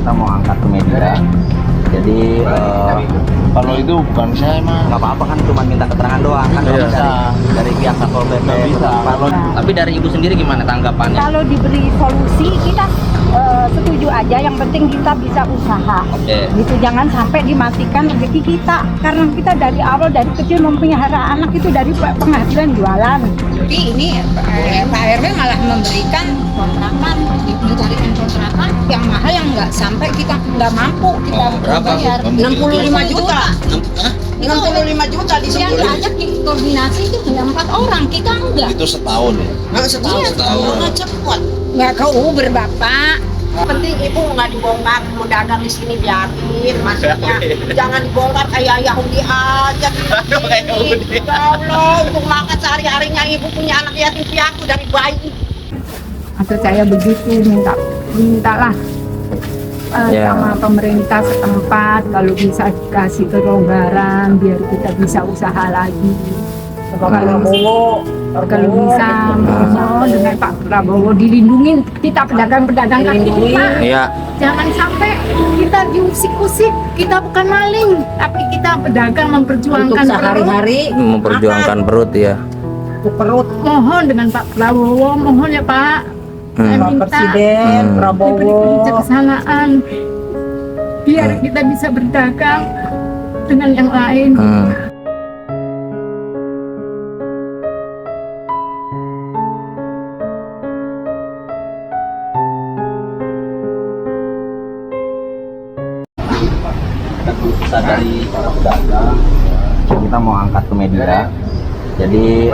kita mau angkat ke media. Jadi Kalau itu bukan saya mah. nggak apa-apa kan, cuma minta keterangan doang kan. Iya. Dari pihak Satpol PP Nggak bisa. Tapi dari ibu sendiri gimana tanggapannya? Kalau diberi solusi kita setuju aja, yang penting kita bisa usaha. Oke. Gitu, jangan sampai dimatikan rezeki kita, karena kita dari awal dari kecil memelihara anak itu dari penghasilan jualan. Tapi ini Pak RW malah memberikan kontrakan, mencarikan kontrakan yang mahal yang nggak sampai kita nggak mampu kita berapa, Bu? bayar. 65 juta. Hah? 65 juta di Yang diajak koordinasi itu hanya 4 orang, kita enggak. Itu setahun ya. Nggak setahun. Nggak cepet. Nggak ke Uber Bapak. Penting ibu nggak dibongkar, mau dagang di sini biarin, maksudnya jangan dibongkar kayak Yahudi aja. Ya Allah, untuk makan sehari-harinya ibu punya anak yatim piatu dari bayi. Atau saya begitu mintalah Ya. sama pemerintah setempat kalau bisa dikasih kelonggaran biar kita bisa usaha lagi. Kalau bisa mohon dengan Pak Prabowo dilindungin kita pedagang-pedagang kaki lima. Iya. Jangan sampai kita diusik-usik. Kita bukan maling, tapi kita pedagang memperjuangkan Untuk sehari-hari Memperjuangkan perut ya. untuk perut Mohon dengan Pak Prabowo, mohon ya Pak. Saya Pak minta Presiden Prabowo. diberi kebijaksanaan biar kita bisa berdagang dengan yang lain. Kita dari para pedagang, kita mau angkat ke media. Jadi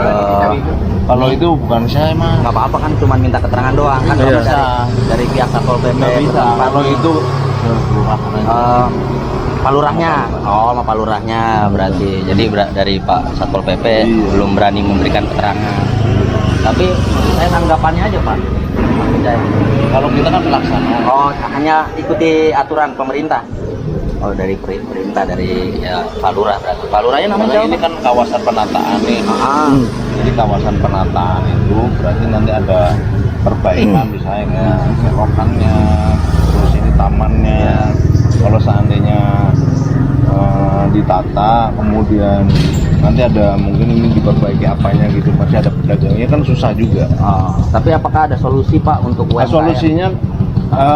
Kalau itu bukan saya mah. nggak apa-apa kan, cuma minta keterangan doang kan. Iya. Dari pihak Satpol PP Nggak bisa. Kalau itu Palurahnya, sama Palurahnya berarti. Jadi dari Pak Satpol PP Iya. belum berani memberikan keterangan. Tapi saya tanggapannya aja Pak. kalau kita kan pelaksana. Oh, hanya ikuti aturan pemerintah. Oh, dari perintah dari ya, Palurah berarti. Palurahnya namanya Karena ini kan kawasan penataan nih. Jadi kawasan penataan itu berarti nanti ada perbaikan misalnya selokannya, terus ini tamannya. Kalau seandainya ditata, kemudian nanti ada mungkin ini diperbaiki apanya gitu, masih ada pedagangnya kan susah juga. Tapi apakah ada solusi Pak untuk Nah, UMKM? solusinya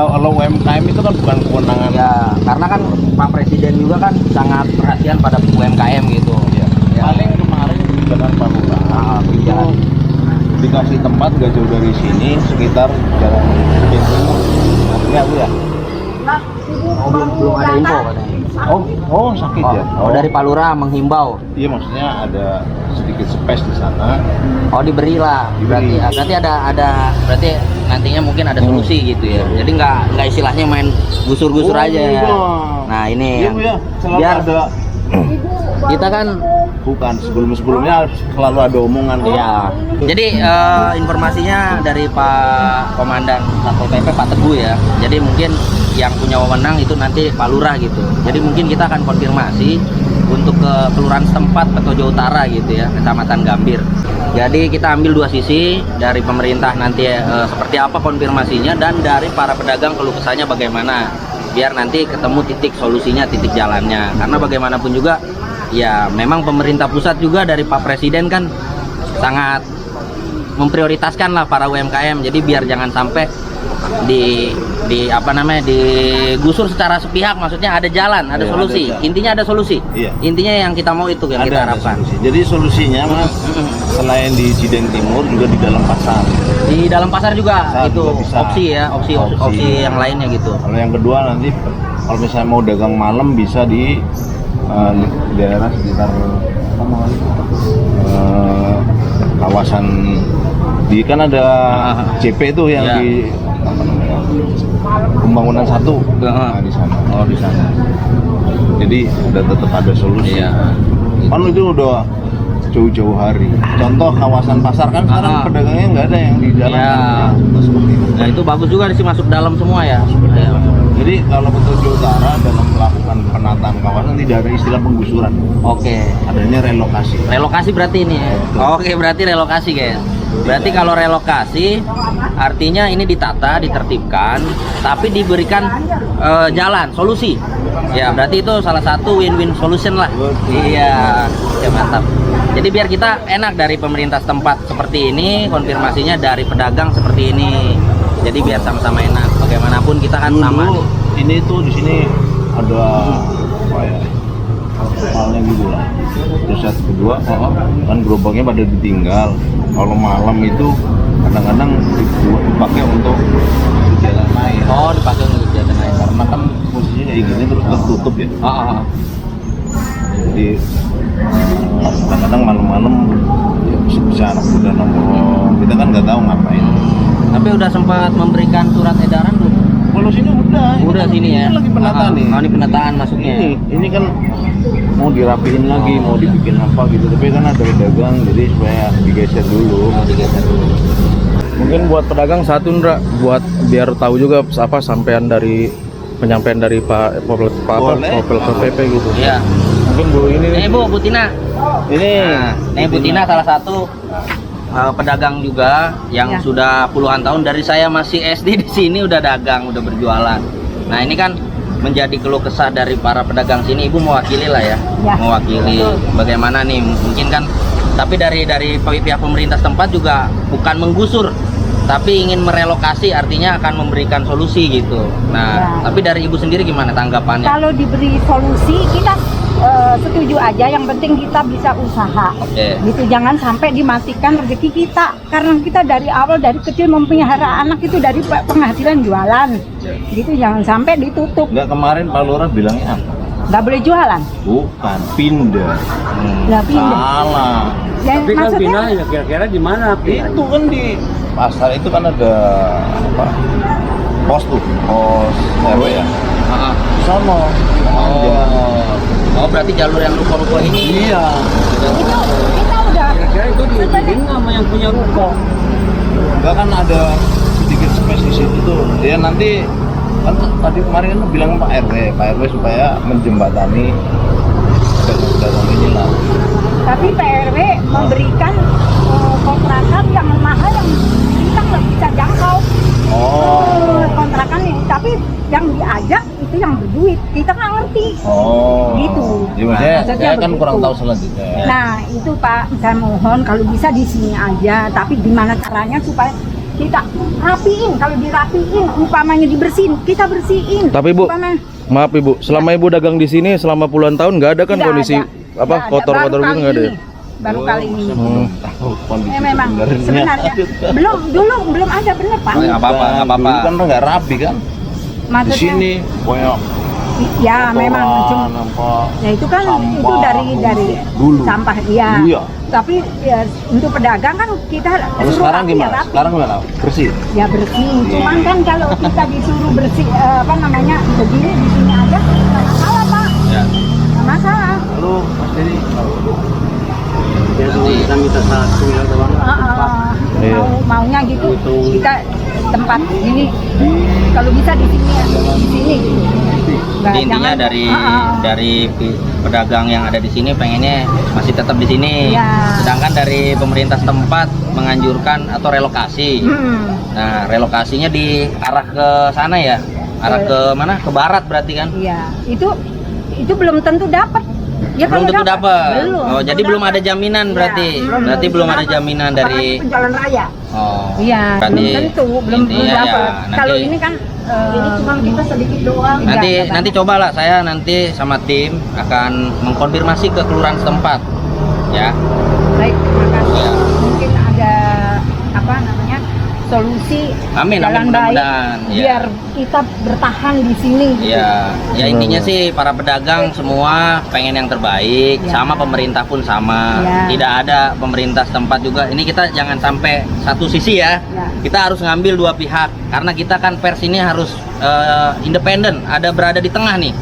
kalau UMKM itu kan bukan kewenangan. Ya, karena kan Pak Presiden juga kan sangat perhatian pada UMKM gitu. Ya. Paling kemarin di Jalan Palura itu dikasih tempat gak jauh dari sini, sekitar jalan Pintu. Ya Bu ya. Oh, belum ada info katanya. Oh sakit ya. Oh, dari Palura menghimbau. Iya, maksudnya ada sedikit space di sana. Oh, diberilah. Diberi. Berarti berarti nantinya mungkin ada solusi gitu ya. Jadi nggak istilahnya main gusur-gusur aja. Iya. Nah, ini Iya yang Bu ya, selalu biar ada. kita kan Bukan sebelumnya selalu ada omongan. ya. Jadi informasinya dari Pak Komandan Satpol PP Pak Teguh ya. Jadi mungkin yang punya wewenang itu nanti Pak Lurah gitu. Jadi mungkin kita akan konfirmasi untuk ke kelurahan setempat Petojo Utara gitu ya, Kecamatan Gambir. Jadi kita ambil dua sisi, dari pemerintah nanti seperti apa konfirmasinya, dan dari para pedagang keluh kesahnya bagaimana, biar nanti ketemu titik solusinya, titik jalannya. Karena bagaimanapun juga ya memang pemerintah pusat juga dari Pak Presiden kan sangat memprioritaskan lah para UMKM. Jadi biar jangan sampai digusur secara sepihak, maksudnya ada jalan, ada Ya, solusi. ada. Intinya ada solusi. Iya. Intinya yang kita mau itu yang kita Ada harapkan. solusi. Jadi solusinya Mas, selain di Cideng Timur juga di dalam pasar. Di dalam pasar juga Pasar itu juga bisa. opsi ya, opsi yang lainnya gitu. Kalau yang kedua nanti kalau misalnya mau dagang malam bisa di daerah sekitar apa namanya, kawasan di kan ada JP itu yang Ya. di apa namanya, pembangunan 1. Nah, di sana. Oh, di sana. Jadi udah tetap ada solusi. Iya. Kan itu udah jauh-jauh hari. Contoh kawasan pasar kan sekarang pedagangnya nggak ada yang di jalan. Iya. Kan? Nah, seperti itu. Nah, itu bagus juga sih, masuk dalam semua ya. Iya. Jadi kalau Petojo Utara dalam melakukan penataan kawasan tidak ada istilah penggusuran, Oke. adanya relokasi. Relokasi berarti ini ya. Oke, berarti relokasi guys. Berarti kalau relokasi artinya ini ditata, ditertibkan, tapi diberikan jalan, solusi. Ya, berarti itu salah satu win-win solution lah. Iya, ya mantap. Jadi biar kita enak dari pemerintah setempat seperti ini, konfirmasinya dari pedagang seperti ini. Jadi biar sama-sama enak. Bagaimanapun kita kan sama. Dulu ini tuh di sini ada apa ya? Halnya gitu lah. Terus yang kedua, kan gerobaknya pada ditinggal. Kalau malam itu kadang-kadang dipakai untuk jalan lain. Oh, dipakai untuk jalan lain. Karena kan posisinya kayak gini terus tertutup ya. Jadi kadang-kadang malam-malam ya bisa anak muda nongkrong. Kita kan nggak tahu ngapain. Tapi udah sempat memberikan surat edaran belum? Kalau sini udah. Udah sini ya. Ini lagi penataan nih. Oh, ini penataan masuknya. Ini kan mau dirapihin lagi, mau dibikin apa gitu. Tapi kan ada pedagang, jadi supaya digeser dulu. Oh, digeser dulu. Mungkin buat pedagang satu Ndra, buat biar tahu juga apa penyampaian dari Pak Popel PP gitu. Iya. Mungkin Bu ini Ini Bu Tina. Ini Ini Bu Tina salah satu pedagang juga yang sudah puluhan tahun dari saya masih SD di sini udah dagang, udah berjualan. Nah, ini kan menjadi keluh kesah dari para pedagang sini. Ibu mewakili lah ya. Mewakili bagaimana nih mungkin kan, tapi dari pihak pemerintah setempat juga bukan menggusur, tapi ingin merelokasi, artinya akan memberikan solusi gitu. Nah, tapi dari Ibu sendiri gimana tanggapannya? Kalau diberi solusi kita setuju aja, yang penting kita bisa usaha. Oke. Gitu, jangan sampai dimatikan rezeki kita, karena kita dari awal dari kecil memelihara anak itu dari penghasilan jualan. Gitu, jangan sampai ditutup. nggak, kemarin Pak Lurah bilangnya apa? Nggak boleh jualan. Bukan, pindah. Nggak pindah. Salah. Ya, maksudnya ya kira-kira di mana? Itu kan di pasar itu kan ada apa? Pos RW ya. Di sono. Oh, berarti jalur yang ruko-ruko ini. Iya. itu kita udah Kira-kira itu diizinin sama yang punya ruko. Enggak, kan ada sedikit space di situ tuh. Dia nanti kan tadi kemarin kan bilang Pak RW supaya menjembatani dagang ini lah. tapi PRW memberikan kontrakan yang mahal yang kita nggak bisa jangkau. Kontrakan yang, tapi yang diajak itu yang berduit, kita nggak ngerti. Gitu. Jadi maksudnya Maksudnya saya kan begitu. kurang tahu selanjutnya. Nah itu Pak, saya mohon kalau bisa di sini aja, tapi gimana caranya supaya kita rapiin, kalau dirapiin, umpamanya dibersihin, kita bersihin. Tapi Bu, Umpamanya, maaf Ibu, selama Ibu dagang di sini selama puluhan tahun nggak ada kan nggak kondisi ada. Nggak ada. kotor-kotor Baru gitu nggak ada kali ya? ini. Baru kali ini. Tahu kondisi Memang sebenarnya belum ada, bener Pak. Nggak apa-apa, nggak apa-apa. Dulu kan nggak rapi kan. Di Maksudnya, sini banyak ya memang kotoran, apa. ya itu kan Sampah, itu dari dulu. sampah iya. Iya. Tapi ya untuk pedagang kan kita Kalau suruh sekarang rapi, gimana? ya rapi. Sekarang gimana? Bersih. Ya bersih. Cuman kan kalau kita disuruh bersih begini di sini aja nggak masalah Pak. Ya. Nggak masalah. Lalu Mas Dedi Ya kita minta satu ya Bang. Iya. Maunya gitu. Kita tempat ini kalau bisa di sini ya, di sini. Nggak, Jadi intinya jangan- dari pedagang yang ada di sini pengennya masih tetap di sini. Iya. Sedangkan dari pemerintah setempat menganjurkan atau relokasi. Nah, relokasinya diarah ke sana ya. Arah ke mana? Ke barat berarti kan? Iya, itu belum tentu dapat. Ya, Belum kalau tentu dapat. Belum. Oh, jadi belum ada jaminan berarti. Berarti belum ada jaminan dari Apalagi jalan raya. Oh. Iya, berarti belum tentu, belum intinya ya, dapat. nanti- Kalau ini kan ini cuma kita sedikit doang. nanti cobalah saya nanti sama tim akan mengkonfirmasi ke kelurahan setempat. Ya. Baik, terima kasih. Iya. Mungkin ada solusi Amin, jalan baik mudah-mudahan. Ya. biar kita bertahan di sini. Gitu. Ya, ya intinya sih para pedagang semua pengen yang terbaik, Ya. sama pemerintah pun sama. Ya. Tidak ada pemerintah setempat juga. Ini kita jangan sampai satu sisi ya. Ya. Kita harus ngambil dua pihak karena kita kan pers ini harus independen, berada di tengah nih.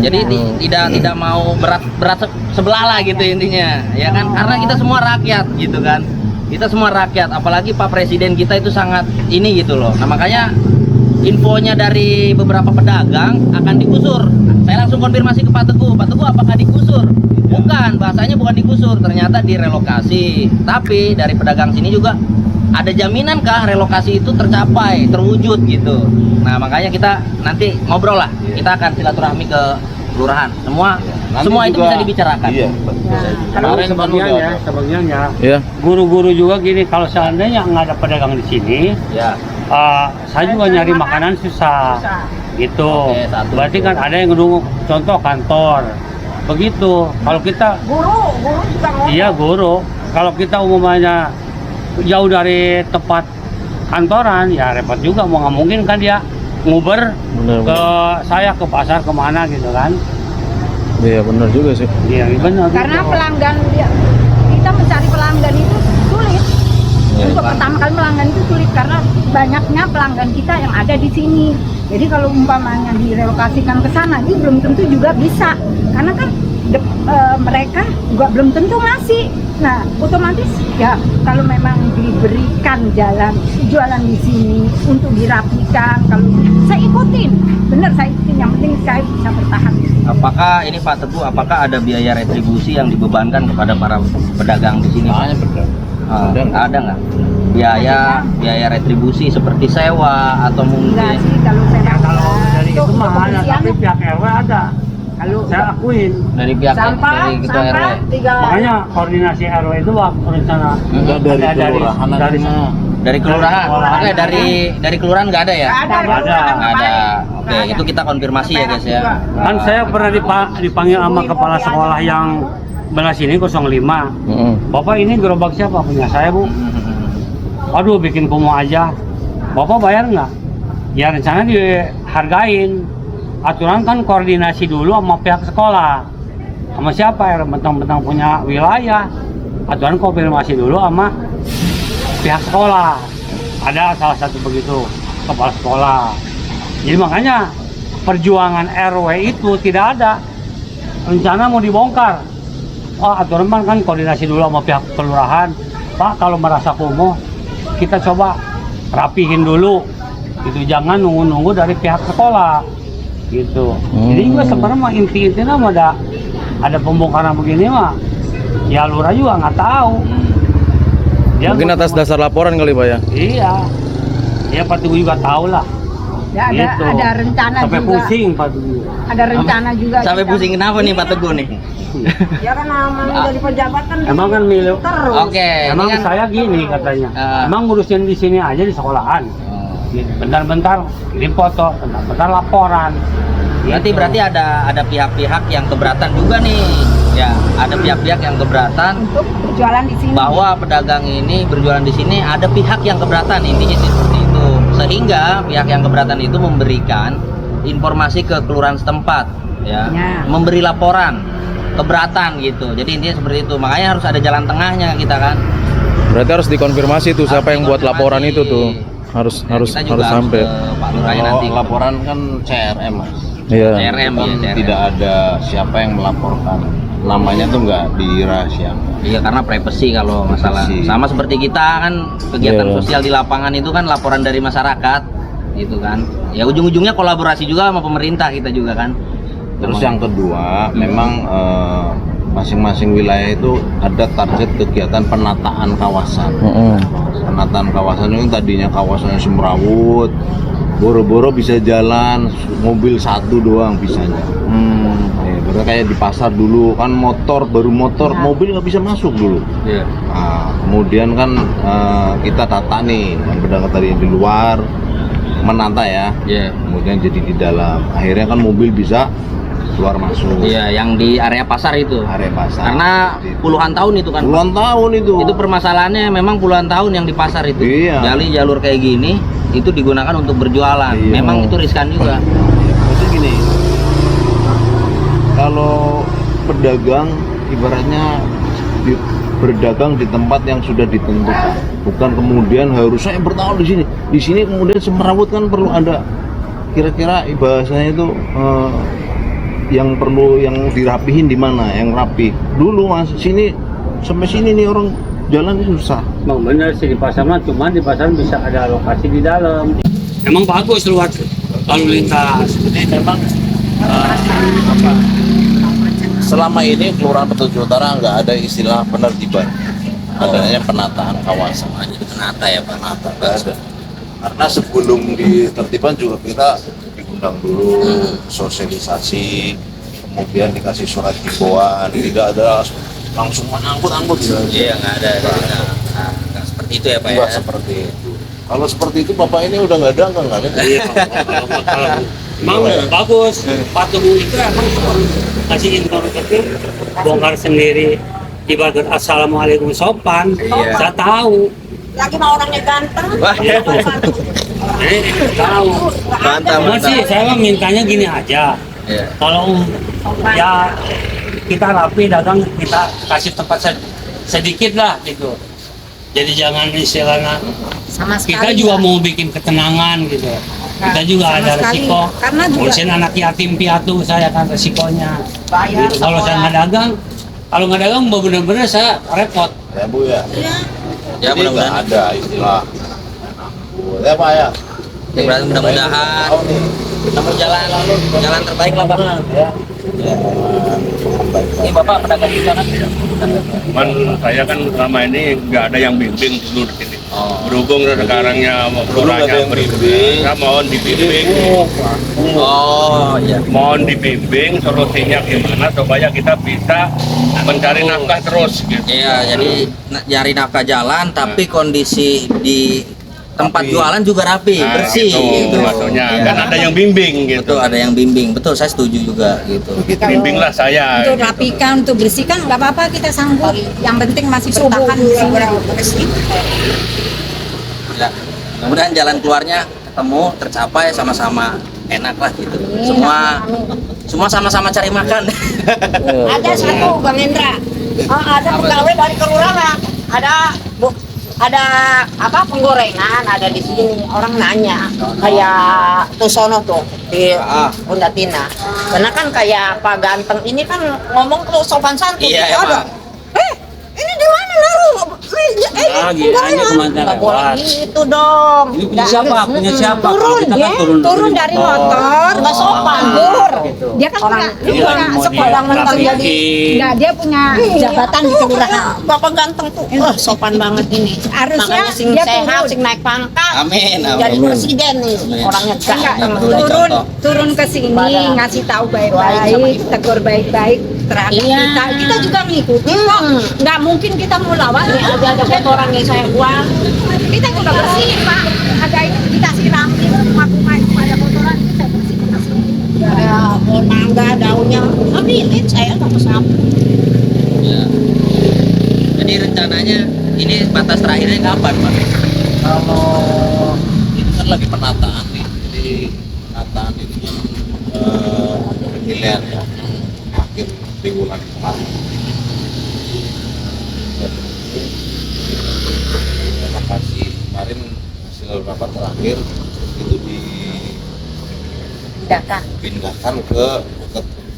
Jadi tidak mau berat sebelah lah gitu intinya, ya kan? Karena kita semua rakyat gitu kan. Kita semua rakyat, apalagi Pak Presiden kita itu sangat ini gitu loh. Nah makanya infonya dari beberapa pedagang akan digusur. Saya langsung konfirmasi ke Pak Teguh apakah digusur? Bukan, bahasanya bukan digusur, ternyata direlokasi. Tapi dari pedagang sini juga ada jaminan relokasi itu tercapai, terwujud gitu. Nah makanya kita nanti ngobrol lah, kita akan silaturahmi ke kelurahan. Semua itu bisa dibicarakan. Iya. Kalau Kemarin kan sebenarnya Ya. guru-guru juga gini, kalau seandainya nggak ada pedagang di sini, Ya. saya juga nyari makanan susah. Gitu. Oke, satu. Berarti kan ada yang nunggu, contoh kantor. Begitu. Kalau kita Guru juga ngomong. iya guru, kalau kita umumnya jauh dari tempat kantoran, ya repot juga. Mau nggak mungkin kan dia nguber Benar, ke saya ke pasar kemana gitu kan. Iya benar juga sih. Iya benar. Karena gitu. pelanggan kita mencari pelanggan itu sulit. Iya. Untuk pertama kali pelanggan itu sulit karena banyaknya pelanggan kita yang ada di sini. Jadi kalau umpamanya direlokasikan ke sana, ini belum tentu juga bisa. Karena kan mereka juga belum tentu ngasih. Nah, otomatis ya kalau memang diberikan jalan jualan di sini untuk dirapikan, kalau saya ikutin, bener saya ikutin. Yang penting saya bisa bertahan. Apakah ini Pak Teguh, apakah ada biaya retribusi yang dibebankan kepada para pedagang di sini? Makanya benar. Ada nggak? Biaya retribusi seperti sewa atau Enggak mungkin sih kalau saya Kalau dari itu mah ada, kepolisian, tapi pihak RW ada. kalau Saya akuin. dari pihak sampah dari ketua RW? tiga Makanya koordinasi RW itu waktu rencana Enggak dari ada kelurahan dari aja. Dari kelurahan? Kelurahan. Oke, dari kelurahan nggak ada ya? ada Nggak ada. Nggak ada. Oke, itu kita konfirmasi ya guys ya. kan saya pernah dipanggil sama kepala sekolah yang belah sini 05. Heeh. Bapak ini gerobak siapa? Punya saya Bu. Aduh bikin kumuh aja. Bapak bayar nggak? Ya rencana dihargain. Aturan kan koordinasi dulu sama pihak sekolah. Sama siapa ya? Bentang-bentang punya wilayah. Aturan konfirmasi dulu sama pihak sekolah. Ada salah satu begitu kepala sekolah. Jadi makanya perjuangan RW itu tidak ada. Rencana mau dibongkar. Oh, aturan kan koordinasi dulu sama pihak kelurahan. Pak, kalau merasa kumuh, kita coba rapihin dulu. Itu jangan nunggu-nunggu dari pihak sekolah. Gitu. Jadi juga sebenarnya mah inti-intinya mah ada pembongkaran begini mah. Ya lurah juga nggak tahu. Dia Mungkin atas dasar laporan kali Pak ya. Iya. Ya Pak Teguh juga tahu lah. ya Gitu. ada rencana Sampai juga pusing Pak Teguh. ada rencana juga Sampai kita- pusing kenapa nih Pak Teguh nih? Ya kan namanya jadi pejabat kan Emang kan milik. terus. Oke, Emang ini kan saya gini katanya. Ah. Emang ngurusin di sini aja di sekolahan. Bentar-bentar kirim foto, bentar-bentar laporan. berarti ada pihak-pihak yang keberatan juga nih. Ya, ada pihak-pihak yang keberatan untuk berjualan di sini. bahwa pedagang ini berjualan di sini, ada pihak yang keberatan, intinya sih seperti itu. Sehingga pihak yang keberatan itu memberikan informasi ke kelurahan setempat ya, Ya. memberi laporan keberatan gitu. Jadi intinya seperti itu. Makanya harus ada jalan tengahnya kita kan. Berarti harus dikonfirmasi tuh siapa yang buat laporan itu tuh. Harus Ya, kita juga sampai. ke Pak Lurahnya Kalau nanti. laporan kan CRM Mas. Iya. CRM Kan ya, CRM. tidak ada siapa yang melaporkan. Namanya tuh nggak dirahasiakan. Iya, karena privacy kalau masalah. Privacy. Sama seperti kita kan kegiatan Iya. sosial di lapangan itu kan laporan dari masyarakat gitu kan. Ya ujung-ujungnya kolaborasi juga sama pemerintah kita juga kan. Terus yang kedua, memang masing-masing wilayah itu ada target kegiatan penataan kawasan. Heeh. Penataan kawasan itu tadinya kawasannya semrawut, boro-boro bisa jalan mobil satu doang bisanya. Berarti kayak di pasar dulu kan baru motor, mobil nggak bisa masuk dulu. Iya. Nah, kemudian kan kita tata nih, yang pedagang tadi yang di luar menata ya, Iya. kemudian jadi di dalam. Akhirnya kan mobil bisa keluar masuk Iya, yang di area pasar itu. area pasar. Karena puluhan tahun itu kan. Puluhan tahun itu. Itu permasalahannya memang puluhan tahun yang di pasar itu. Iya. Gali jalur kayak gini itu digunakan untuk berjualan. Iya. Memang itu riskan juga. Maksudnya gini, kalau pedagang ibaratnya berdagang di tempat yang sudah ditentukan, bukan kemudian harus saya bertahan di sini. Di sini kemudian semrawut kan perlu ada kira-kira bahasanya itu yang dirapihin di mana, yang rapi. Dulu Mas, sini sampai sini nih orang jalan susah. Emang bener sih di pasar mah, cuman di pasar bisa ada alokasi di dalam. Emang bagus luas lalu lintas. Jadi memang selama ini Kelurahan Petujuh Utara nggak ada istilah penertiban, adanya penataan kawasan aja. penata ya Pak. penata, nggak ada. Karena sebelum ditertiban juga kita diundang dulu, sosialisasi, kemudian dikasih surat himbauan, tidak ada langsung angkut gitu. Iya nggak ada. Nggak seperti itu ya Pak Nggak ya. seperti itu. Kalau seperti itu bapak ini udah nggak ada. Iya, emang bagus. Pak Teguh itu emang kasih informatif, bongkar sendiri, ibarat assalamualaikum sopan. Iya. Saya tahu. Lagi mah orangnya ganteng. Wah, iya. Tahu. Mantap, Cuma sih mantap. saya mah mintanya gini aja. Iya. Kalau ya kita rapi dagang, kita kasih tempat sedikit lah gitu. Jadi jangan istilahnya Sama kita sekali juga nggak. mau bikin ketenangan gitu. Kita juga sama ada sekali. resiko. Karena juga- Ngurusin anak yatim piatu saya kan resikonya. Bayar Gitu. Kalau saya nggak dagang, kalau nggak dagang bener-bener saya repot. Ya Bu ya. Ya Jadi nggak mudah-mudahan. ada istilah. Ya Pak ya. Ya, berarti mudah-mudahan Oh, nih. nemu jalan terbaik lah Pak. Ya. Ini Bapak pedagang juga kan? Cuman saya kan selama ini nggak ada yang bimbing dulu di sini. Oh. Berhubung sekarangnya Dulu nggak ada yang bimbing. saya mohon dibimbing, Oh iya. mohon dibimbing solusinya gimana supaya kita bisa mencari nafkah terus. Gitu. Iya, jadi nyari nafkah jalan tapi kondisi di tempat Rapi. jualan juga rapi, Nah, bersih gitu, maksudnya Iya. kan ada yang bimbing gitu. Betul, ada yang bimbing. Betul, saya setuju juga gitu. Bimbinglah saya. Untuk gitu. rapikan, untuk bersihkan nggak apa-apa, kita sanggup. Yang penting masih bertahan di sini. Ya. Kemudian jalan keluarnya ketemu, tercapai sama-sama enak lah gitu. Semua sama-sama cari makan. Ada satu Bang Hendra. Ada pegawai dari kelurahan. Ada apa penggorengan ada di sini. Orang nanya kayak tuh sono tuh di Bunda Tina. Karena kan kayak Pak Ganteng ini kan ngomong tuh sopan santun. Iya, Gitu ada. emang. Ini di mana naruh? Lagi aja kemana Nggak boleh lewat. gitu dong. Ini punya siapa? Punya siapa? Turun Kita kan dia, turun dari motor. motor, nggak sopan, Bur. Dia kan Orang punya, Iya, punya mau sekolah mentang jadi dirapiin. Enggak, dia punya jabatan di kelurahan. Bapak ganteng tuh, sopan banget ini. Harusnya Makanya sing dia sehat, turun. sing naik pangkat. Amin, Jadi amin. presiden nih, Amin. orangnya Enggak, ganteng. Turun. contoh. turun ke sini Badan. ngasih tahu Baik sama baik-baik, ibu. tegur baik-baik terhadap Iya. kita juga ngikutin kok. Nggak mungkin kita mau lawan. Ini ada kotoran yang saya buang. Kita juga bersihin Pak. Ada ini kita siram rumah-rumah itu ada kotoran kita bersihin. Ada pohon mangga, daunnya. Ambilin saya nggak sapu. Ya. Jadi rencananya ini batas terakhirnya kapan Pak? Kalau ini kan lagi penataan nih, jadi penataan ini kan penilaian ya, akhir di bulan kemarin. Terima kasih kemarin hasil rapat terakhir itu Tindakan. dipindahkan ke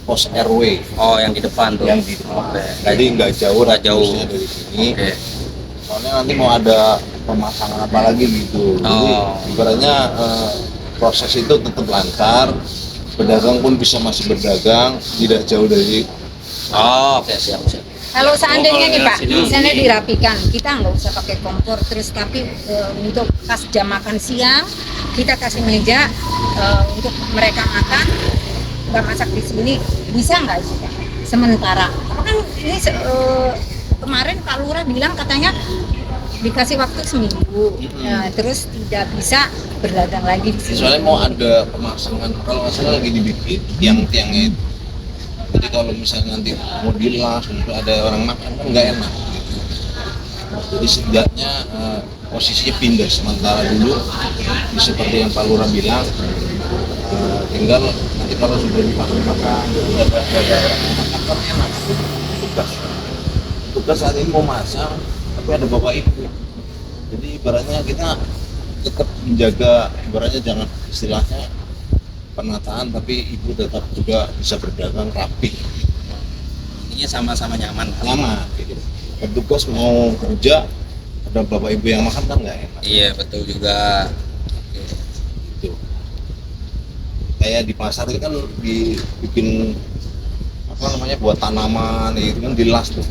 pos RW Oh, yang di depan tuh. yang di depan. Oke. Jadi nggak jauh Nggak jauh. radiusnya dari sini. Oke. Soalnya nanti mau ada pemasangan apa lagi gitu. Jadi Oh. ibaratnya proses itu tetap lancar. Pedagang pun bisa masih berdagang, tidak jauh dari. Oh, oke, siap. Kalau seandainya nih Pak, sini. misalnya dirapikan, kita nggak usah pakai kompor terus, tapi untuk pas jam makan siang kita kasih meja untuk mereka makan, nggak masak di sini, bisa nggak sih Pak? Sementara, kan ini kemarin Pak Lurah bilang katanya dikasih waktu seminggu, terus tidak bisa berdagang lagi di sini. Soalnya mau ada pemasangan, kalau nggak salah lagi dibikin tiang-tiangnya itu. Jadi kalau misalnya nanti mau dilas, untuk ada orang makan kan nggak enak. Gitu. Jadi setidaknya posisinya pindah sementara dulu, seperti yang Pak Lurah bilang. Tinggal nanti kalau sudah dipakai-pakai, ada makan kan enak. Tugas saat ini mau masak, tapi ada bapak ibu. Jadi ibaratnya kita tetap menjaga, ibaratnya jangan istilahnya penataan, tapi ibu tetap juga bisa berdagang rapi, Intinya sama-sama nyaman. nyaman gitu. Petugas mau kerja, ada bapak ibu yang makan kan nggak enak Iya, betul juga. gitu. Kayak di pasar itu kan dibikin apa namanya, buat tanaman itu kan dilas tuh,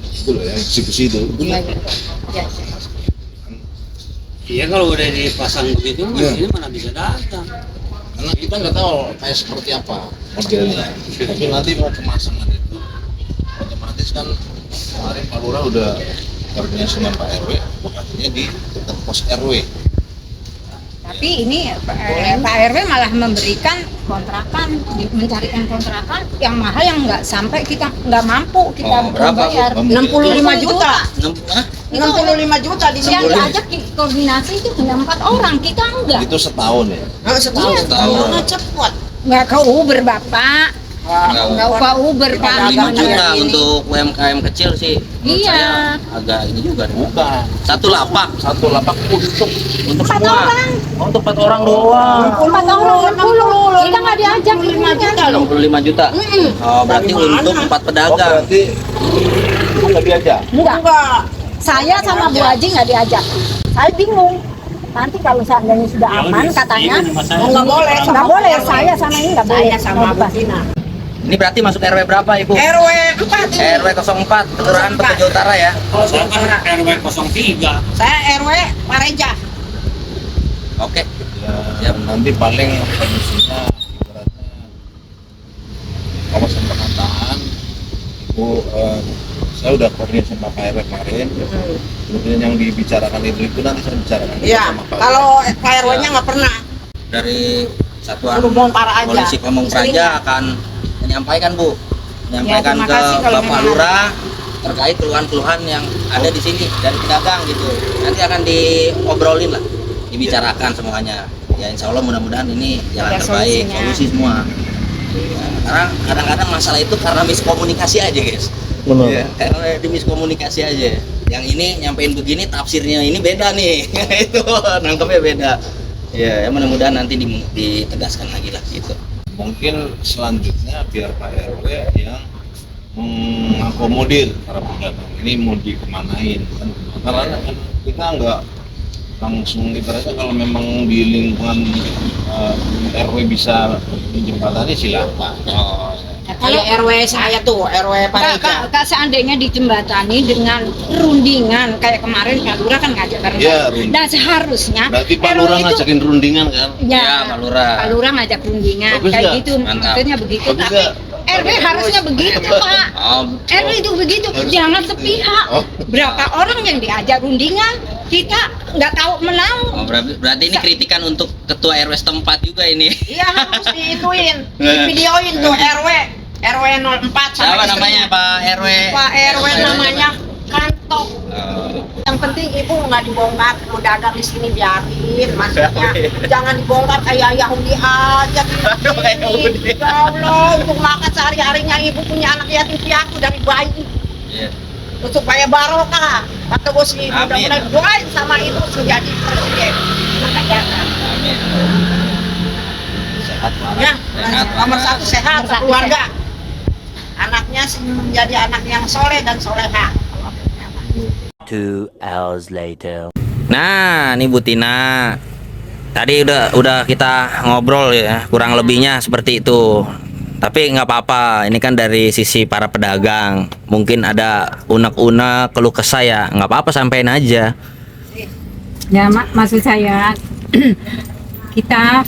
itu loh yang besi-besi itu Iya, iya. Iya. Iya kalau udah dipasang begitu, ini mana bisa dagang. Karena kita nggak tahu kayak seperti apa modelnya. Tapi nanti mau pemasangan itu otomatis kan kemarin Pak Lurah udah koordinasi dengan Pak RW, artinya di dekat pos RW. Tapi ini Pak RW malah memberikan kontrakan, mencarikan kontrakan yang mahal yang nggak sampai kita nggak mampu kita berapa, bayar. Bu? 65 juta. 65 juta di Yang sini. diajak koordinasi itu hanya 4 orang, kita enggak. Itu setahun ya. Setahun. Setahun. Cepet. Nggak ke Uber Bapak, nggak ke Uber Pak. 5 juta Ini. untuk UMKM kecil sih. Menurut Iya. saya agak ini juga nih. Bukan. Satu lapak Satu lapak untuk 4 semua. orang. Untuk 4 orang doang. 4 orang 60, kita nggak diajak 65 juta loh. 65 juta. Oh, berarti untuk 4 pedagang. berarti nggak diajak. Enggak. Saya sama Bu Haji nggak diajak. Saya bingung. Nanti kalau seandainya sudah aman katanya, Nggak boleh. nggak boleh. Saya sama ini nggak boleh. Saya sama Bu Tina. Ini berarti masuk RW berapa, Ibu? RW 4 ini. RW 04, Kelurahan Petujo Utara ya. Kalau saya kan RW 03. Saya RW Pareja. Oke. Ya, nanti paling kondisinya ibaratnya kawasan penataan Ibu saya udah koordinasi sama Pak RW kemarin. Kemudian yang dibicarakan itu nanti saya bicarakan Iya. sama Pak. Kalau Pak RW-nya nggak pernah. Dari Satuan Suruh bongkar aja. Polisi Pamung Praja akan menyampaikan, Bu. Menyampaikan terima ke kasih kalau Bapak memang Lurah terkait keluhan-keluhan yang ada di sini dari pedagang gitu. Nanti akan diobrolin lah, dibicarakan semuanya. Ya insya Allah mudah-mudahan ini jalan Ada terbaik, solusinya. solusi semua. Ya, karena kadang-kadang masalah itu karena miskomunikasi aja, guys. Benar. Ya, karena di miskomunikasi aja. Yang ini nyampein begini, tafsirnya ini beda nih. Itu nangkepnya beda. Ya, mudah-mudahan nanti ditegaskan lagi lah gitu. Mungkin selanjutnya biar Pak RW yang mengakomodir para pedagang ini mau dikemanain kan, karena kan kita nggak langsung ibaratnya kalau memang di lingkungan RW bisa dijembatani silakan. Kalau RW saya tuh RW Pareja. Kak seandainya dijembatani dengan rundingan kayak kemarin Pak Lurah kan ngajak bareng. Iya, runding. Nah seharusnya Berarti Pak RW Lurah itu- ngajakin rundingan kan? Ya, Ya, Pak Lurah. Pak Lurah ngajak rundingan Bagus kayak nggak? gitu, Mantap. maksudnya begitu. Bagus Tapi nggak? RW harusnya begitu Pak. Oh, RW itu begitu, jangan sepihak. Oh. Berapa orang yang diajak rundingan, kita nggak tahu menau. oh, berarti ini kritikan untuk ketua RW setempat juga ini. Iya harus diituin, videoin tuh RW 04 sama Siapa istrinya. namanya Pak RW? Pak RW namanya Kantok. Oh, Yang penting ibu nggak dibongkar, mau dagang di sini biarin, maksudnya jangan dibongkar kayak Yahudi aja. Kayak Yahudi. Ya Allah, untuk makan sehari-harinya ibu punya anak yatim piatu dari bayi. iya. Supaya barokah, kata bos ibu, Amin. mudah-mudahan doain sama ibu menjadi presiden. Makanya, Amin. Sehat Pak. ya, Sehat, nomor Pak. 1 sehat, Nomor 1 keluarga. Anaknya menjadi anak yang soleh dan soleha. 2 hours later. Nah, ini Bu Tina. Tadi udah kita ngobrol ya, kurang lebihnya seperti itu. Tapi nggak apa-apa, ini kan dari sisi para pedagang. Mungkin ada unek-unek, keluh kesah ya, nggak apa-apa, sampein aja. Ya, maksud saya kita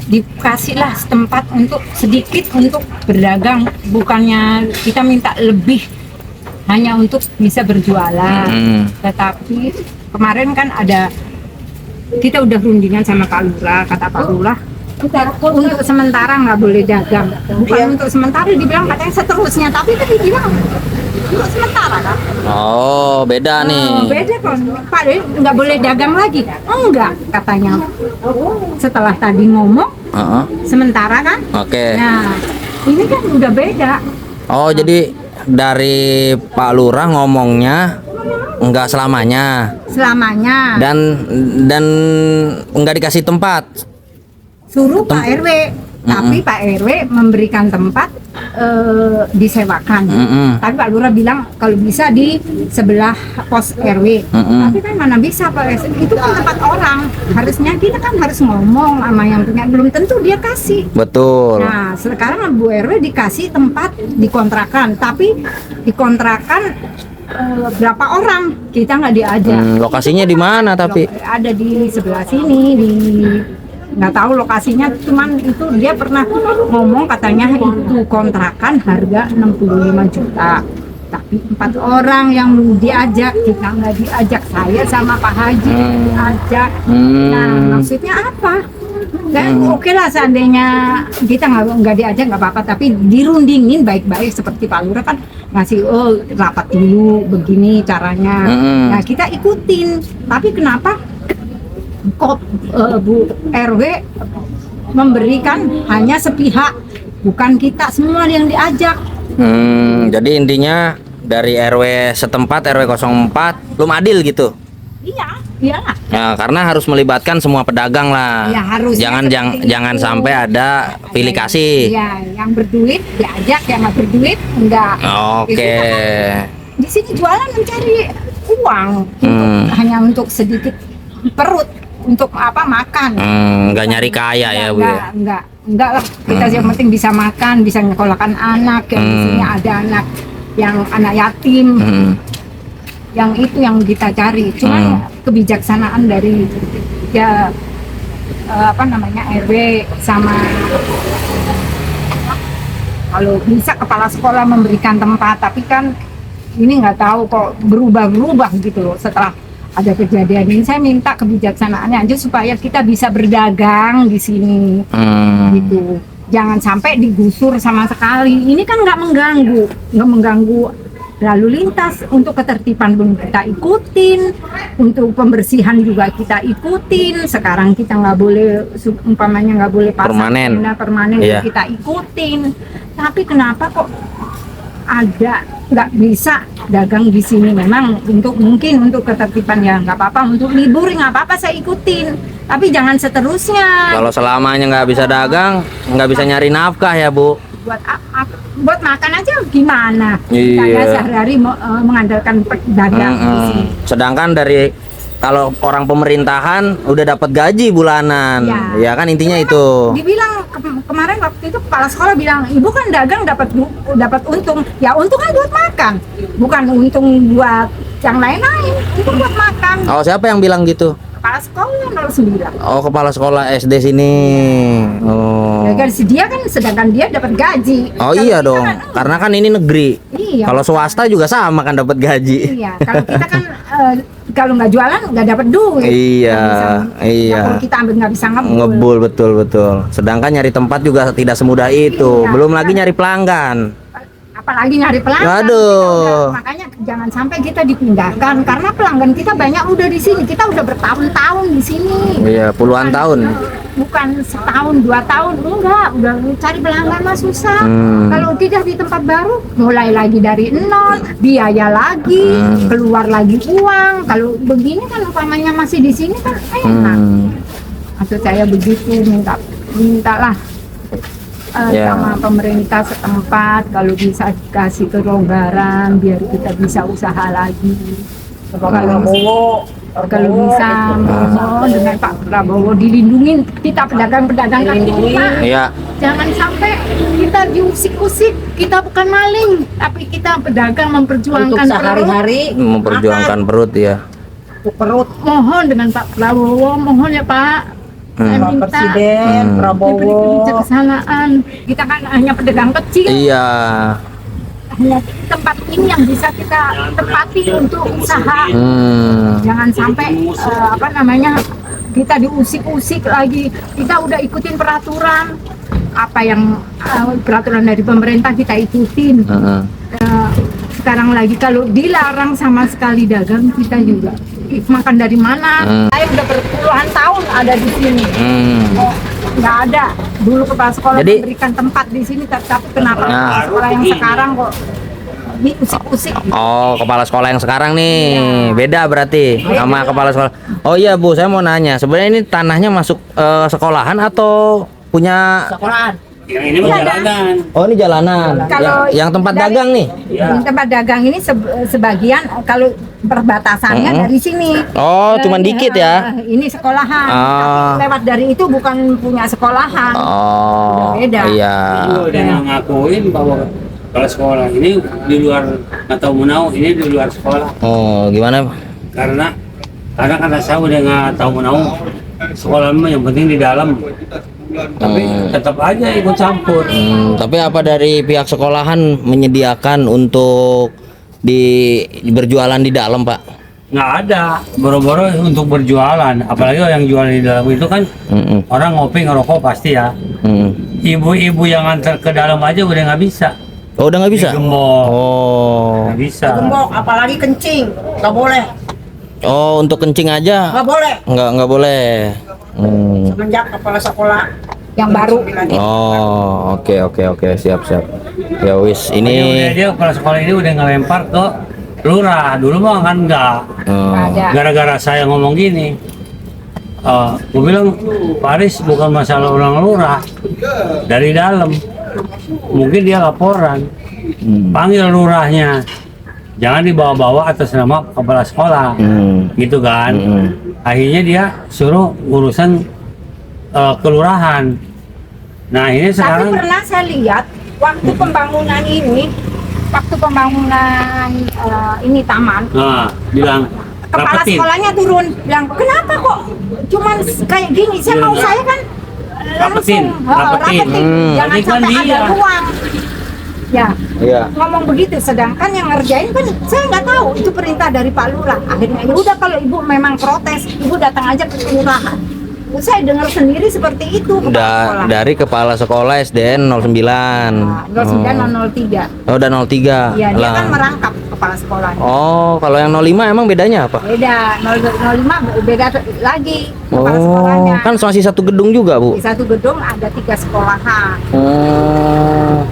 dikasihlah setempat untuk sedikit untuk berdagang, bukannya kita minta lebih hanya untuk bisa berjualan. Tetapi kemarin kan ada, kita udah rundingan sama Pak Lurah, kata Pak Lurah untuk sementara nggak boleh dagang, bukan untuk sementara, dibilang katanya seterusnya, tapi kan dibilang untuk sementara kan. Oh, beda nih. Oh, beda kan, Pak De, nggak boleh dagang lagi. Enggak, katanya. Setelah tadi ngomong, Heeh. sementara kan. Oke. Nah, ini kan udah beda. Oh, jadi dari Pak Lurah ngomongnya nggak selamanya Selamanya dan nggak dikasih tempat. suruh Pak RW, tapi Pak RW memberikan tempat disewakan. Tapi Pak Lurah bilang kalau bisa di sebelah pos RW. Tapi kan mana bisa Pak, itu kan tempat orang. Harusnya kita kan harus ngomong sama yang punya, belum tentu dia kasih. Betul. Nah, sekarang Bu RW dikasih tempat dikontrakan, tapi dikontrakan berapa orang kita nggak diajak. Lokasinya di mana tapi? Ada di sebelah sini, di nggak tahu lokasinya, cuman itu dia pernah ngomong katanya itu kontrakan harga 65 juta. Tapi 4 orang yang diajak, kita nggak diajak, saya sama Pak Haji diajak. Nah, maksudnya apa? Dan oke lah seandainya kita nggak diajak nggak apa-apa, tapi dirundingin baik-baik seperti Pak Lurah kan ngasih rapat dulu begini caranya. Nah kita ikutin, tapi kenapa kok Bu RW memberikan hanya sepihak, bukan kita semua yang diajak. Jadi intinya dari RW setempat, RW 04 belum adil gitu. Iya. Ya, karena harus melibatkan semua pedagang lah. Ya, harusnya Jangan sampai ada pilih kasih. Iya, yang berduit diajak, yang nggak berduit enggak. Oke. Di sini jualan mencari uang, hanya untuk sedikit perut, untuk apa makan. Nggak nyari kaya ya Bu ya. Enggak lah. Kita yang penting bisa makan, bisa nyekolahkan anak. Yang di sini ada anak yang anak yatim. Yang itu yang kita cari. Cuma kebijaksanaan dari ya RW sama kalau bisa kepala sekolah memberikan tempat, tapi kan ini nggak tahu kok berubah gitu loh setelah ada kejadian ini. Saya minta kebijaksanaannya aja supaya kita bisa berdagang di sini gitu. Jangan sampai digusur sama sekali. Ini kan nggak mengganggu lalu lintas. Untuk ketertiban pun kita ikutin, untuk pembersihan juga kita ikutin. Sekarang kita nggak boleh, umpamanya nggak boleh pasang permanen Iya. kita ikutin. Tapi kenapa kok ada nggak bisa dagang di sini? Memang mungkin untuk ketertiban ya nggak apa-apa, untuk libur nggak apa-apa saya ikutin. Tapi jangan seterusnya. Kalau selamanya nggak bisa dagang, nggak bisa nyari nafkah ya Bu. Buat makan aja gimana? Iya. Saya sehari-hari mengandalkan dagang di sini. Sedangkan dari kalau orang pemerintahan udah dapat gaji bulanan, ya kan intinya itu. Dibilang kemarin waktu itu kepala sekolah bilang, ibu kan dagang dapat untung. Ya untung kan buat makan, bukan untung buat yang lain-lain. Itu buat makan. Oh siapa yang bilang gitu? Kepala sekolah 09. Oh kepala sekolah SD sini. Oh. Ya kan dia kan sedangkan dia dapat gaji. Oh Kalau iya kita dong, kan, karena kan ini negeri. Iya. Kalau swasta juga sama kan dapat gaji. Iya, kalau kita kan kalau nggak jualan nggak dapat duit. Iya, iya. Kalau kita ambil nggak bisa Ngebul betul. Sedangkan nyari tempat juga tidak semudah itu. Iya, Belum lagi nyari pelanggan. Apalagi nyari pelanggan. Aduh. Makanya jangan sampai kita dipindahkan karena pelanggan kita banyak udah di sini. Kita udah bertahun-tahun di sini. Iya, puluhan tahun. Bukan setahun, 2 tahun, enggak. Udah cari pelanggan mah susah. Kalau tidak di tempat baru, mulai lagi dari nol, biaya lagi, keluar lagi uang. Kalau begini kan umpamanya masih di sini kan enak. Maksud saya begitu, mintalah sama pemerintah setempat kalau bisa dikasih kelonggaran biar kita bisa usaha lagi. Kalau bisa dengan Pak Prabowo dilindungin kita pedagang-pedagang kaki lima. Iya. Jangan sampai kita diusik-usik. Kita bukan maling, tapi kita pedagang memperjuangkan sehari-hari Memperjuangkan perut ya. perut. Mohon dengan Pak Prabowo, mohon ya Pak. Saya minta Presiden Prabowo. kebijaksanaan. Kita kan hanya pedagang kecil. Iya. Hanya tempat ini yang bisa kita tempati untuk usaha. Jangan sampai kita diusik-usik lagi. Kita udah ikutin peraturan. Apa yang peraturan dari pemerintah kita ikutin. Sekarang lagi kalau dilarang sama sekali dagang, kita juga makan dari mana? Saya udah berpuluhan tahun ada di sini. Nggak ada. Dulu kepala sekolah memberikan tempat di sini, tapi kenapa kepala sekolah yang sekarang kok diusik-usik? Oh, kepala sekolah yang sekarang nih beda berarti sama kepala sekolah. Oh iya Bu, saya mau nanya, sebenarnya ini tanahnya masuk sekolahan atau punya Sekolahan. Yang ini mah jalanan. Oh ini jalanan. Kalau yang tempat dagang nih. Yang tempat dagang ini sebagian kalau perbatasannya dari sini. Oh, cuman dikit ya. Ini sekolahan. Tapi lewat dari itu bukan punya sekolahan. Oh, Udah beda. iya. Udah ngakuin bahwa Kalau sekolah ini di luar atau Munau, ini di luar sekolah. Oh, gimana? Karena karena saya udah nggak tahu Munau. Sekolah mah yang penting di dalam. Tapi tetap aja ikut campur. Tapi apa dari pihak sekolahan menyediakan untuk berjualan di dalam, Pak? Nggak ada, boro-boro untuk berjualan. Apalagi yang jual di dalam itu kan orang ngopi ngerokok pasti ya. Ibu-ibu yang antar ke dalam aja udah nggak bisa. Oh, udah nggak bisa? Digembok. Oh. Nggak bisa. Gembok, apalagi kencing, nggak boleh, Oh, untuk kencing aja? nggak boleh. Nggak boleh. Semenjak kepala sekolah Yang baru. Oh, oke, siap. Ya wis, Udah ini dia kepala sekolah ini udah ngelempar ke lurah. Dulu mah kan enggak. Ada. Gara-gara saya ngomong gini, gue bilang Pak Aris bukan masalah orang lurah, dari dalam. Mungkin dia laporan, panggil lurahnya, jangan dibawa-bawa atas nama kepala sekolah, gitu kan. Akhirnya dia suruh urusan kelurahan. Nah ini Tapi sekarang pernah saya lihat waktu pembangunan ini ini taman, bilang kepala rapetin. sekolahnya turun bilang kenapa kok cuman kayak gini, saya mau saya kan langsung Rapetin. jangan Tapi kan sampai ada dia. ruang ya Iya. ngomong begitu, sedangkan yang ngerjain kan saya nggak tahu itu perintah dari Pak Lurah. Akhirnya ya udah kalau ibu memang protes, ibu datang aja ke kelurahan. Saya dengar sendiri seperti itu kepala sekolah. Dari kepala sekolah SDN 09. Nah, 09 dan 03. Oh, dan 03. Iya, dia Lah. kan merangkap kepala sekolah. Oh, kalau yang 05 emang bedanya apa? Beda, 05 beda lagi kepala sekolahnya. Oh, kan masih satu gedung juga, Bu. Di satu gedung ada 3 sekolahan. Oh.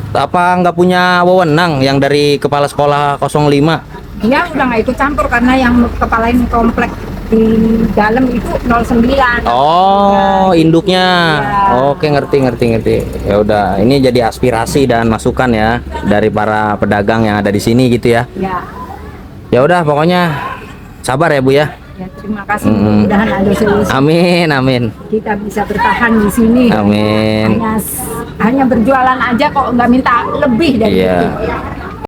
Apa nggak punya wewenang yang dari kepala sekolah 05? Dia udah nggak ikut campur karena yang kepalain komplek di dalam itu 09. Oh, induknya. Iya. Oke, ngerti. Ya udah, ini jadi aspirasi dan masukan ya dari para pedagang yang ada di sini gitu ya. Ya, Ya udah, pokoknya sabar ya, Bu ya. ya terima kasih. Mudah-mudahan ada solusi. Amin. Kita bisa bertahan di sini. Amin. Hanya berjualan aja kok nggak minta lebih dari Iya. itu.